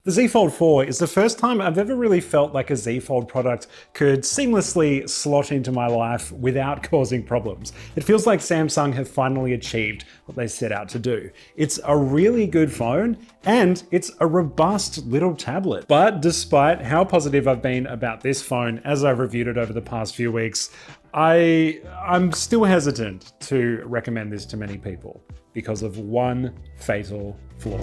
The Z Fold 4 is the first time I've ever really felt like a Z Fold product could seamlessly slot into my life without causing problems. It feels like Samsung have finally achieved what they set out to do. It's a really good phone and it's a robust little tablet. But despite how positive I've been about this phone as I've reviewed it over the past few weeks, I'm still hesitant to recommend this to many people because of one fatal flaw.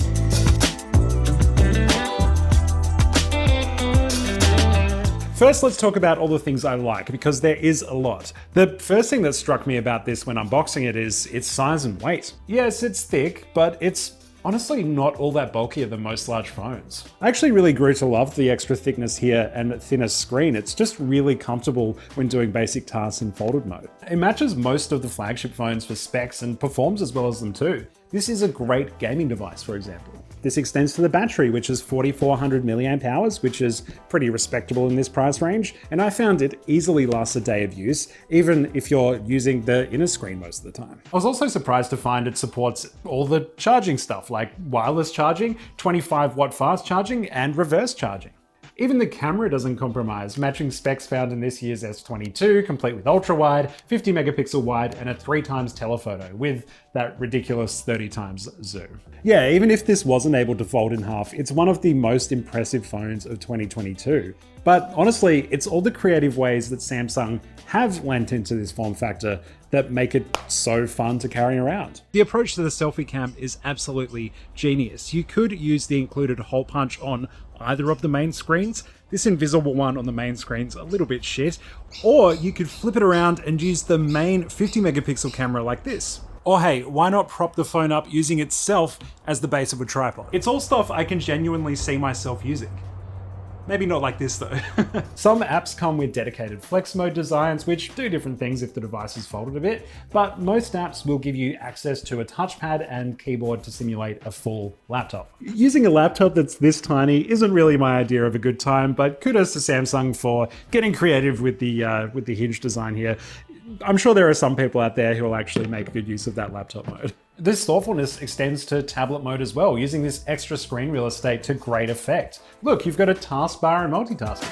First, let's talk about all the things I like, because there is a lot. The first thing that struck me about this when unboxing it is its size and weight. Yes, it's thick, but it's honestly not all that bulkier than most large phones. I actually really grew to love the extra thickness here and thinner screen. It's just really comfortable when doing basic tasks in folded mode. It matches most of the flagship phones for specs and performs as well as them too. This is a great gaming device, for example. This extends to the battery, which is 4,400 milliamp hours, which is pretty respectable in this price range. And I found it easily lasts a day of use, even if you're using the inner screen most of the time. I was also surprised to find it supports all the charging stuff, like wireless charging, 25 watt fast charging, and reverse charging. Even the camera doesn't compromise, matching specs found in this year's S22, complete with ultra-wide, 50 megapixel wide, and a 3x telephoto with that ridiculous 30x zoom. Yeah, even if this wasn't able to fold in half, it's one of the most impressive phones of 2022. But honestly, it's all the creative ways that Samsung have lent into this form factor that make it so fun to carry around. The approach to the selfie cam is absolutely genius. You could use the included hole punch on either of the main screens. This invisible one on the main screen's a little bit shit, or you could flip it around and use the main 50 megapixel camera like this. Or hey, why not prop the phone up using itself as the base of a tripod? It's all stuff I can genuinely see myself using. Maybe not like this though. Some apps come with dedicated flex mode designs, which do different things if the device is folded a bit, but most apps will give you access to a touchpad and keyboard to simulate a full laptop. Using a laptop that's this tiny isn't really my idea of a good time, but kudos to Samsung for getting creative with the hinge design here. I'm sure there are some people out there who will actually make good use of that laptop mode. This thoughtfulness extends to tablet mode as well, using this extra screen real estate to great effect. Look, you've got a taskbar and multitasking.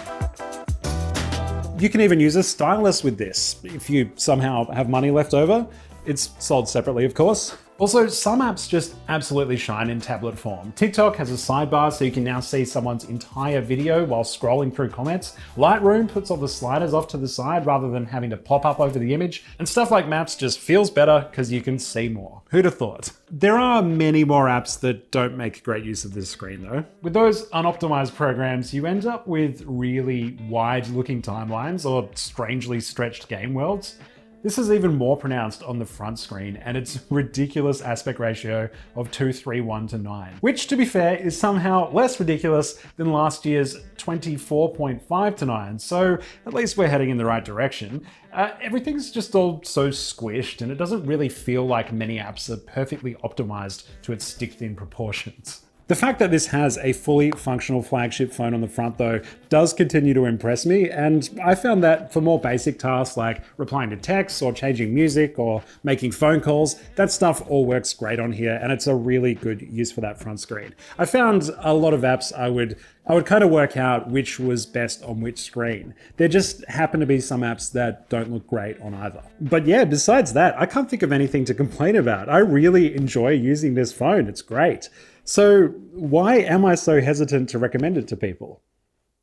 You can even use a stylus with this, if you somehow have money left over. It's sold separately, of course. Also, some apps just absolutely shine in tablet form. TikTok has a sidebar so you can now see someone's entire video while scrolling through comments. Lightroom puts all the sliders off to the side rather than having to pop up over the image. And stuff like Maps just feels better because you can see more. Who'd have thought? There are many more apps that don't make great use of this screen though. With those unoptimized programs, you end up with really wide-looking timelines or strangely stretched game worlds. This is even more pronounced on the front screen and its ridiculous aspect ratio of 2:3:1:9, which to be fair is somehow less ridiculous than last year's 24.5:9, so at least we're heading in the right direction. Everything's just all so squished and it doesn't really feel like many apps are perfectly optimized to its stick-thin proportions. The fact that this has a fully functional flagship phone on the front though does continue to impress me, and I found that for more basic tasks like replying to texts or changing music or making phone calls, that stuff all works great on here and it's a really good use for that front screen. I found a lot of apps I would kind of work out which was best on which screen. There just happen to be some apps that don't look great on either. But yeah, besides that, I can't think of anything to complain about. I really enjoy using this phone, it's great. So why am I so hesitant to recommend it to people?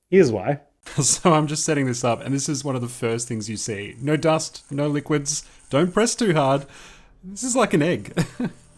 Here's why. So I'm just setting this up and this is one of the first things you see. No dust, no liquids, don't press too hard. This is like an egg.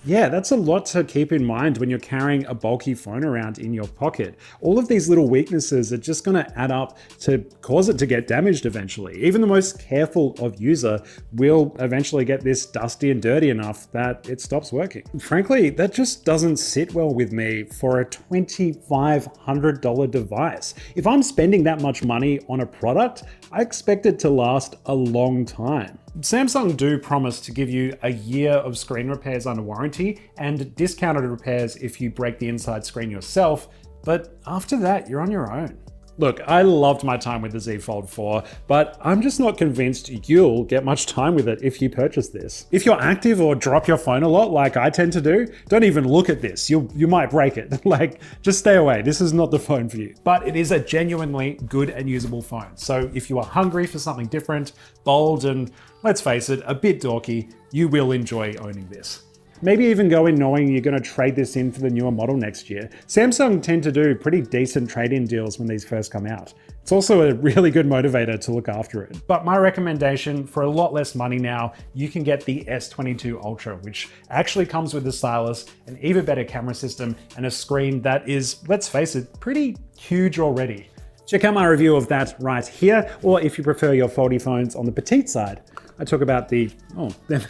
Yeah, that's a lot to keep in mind when you're carrying a bulky phone around in your pocket. All of these little weaknesses are just going to add up to cause it to get damaged eventually. Even the most careful of user will eventually get this dusty and dirty enough that it stops working. Frankly, that just doesn't sit well with me for a $2,500 device. If I'm spending that much money on a product, I expect it to last a long time. Samsung do promise to give you a year of screen repairs under warranty and discounted repairs if you break the inside screen yourself, but after that, you're on your own. Look, I loved my time with the Z Fold 4, but I'm just not convinced you'll get much time with it if you purchase this. If you're active or drop your phone a lot like I tend to do, don't even look at this. You might break it. Like, just stay away. This is not the phone for you. But it is a genuinely good and usable phone. So if you are hungry for something different, bold, and let's face it, a bit dorky, you will enjoy owning this. Maybe even go in knowing you're going to trade this in for the newer model next year. Samsung tend to do pretty decent trade-in deals when these first come out. It's also a really good motivator to look after it. But my recommendation, for a lot less money now, you can get the S22 Ultra, which actually comes with a stylus, an even better camera system, and a screen that is, let's face it, pretty huge already. Check out my review of that right here, or if you prefer your foldy phones on the petite side, I talk about they're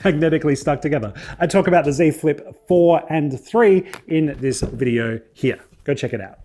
magnetically stuck together. I talk about the Z Flip 4 and 3 in this video here. Go check it out.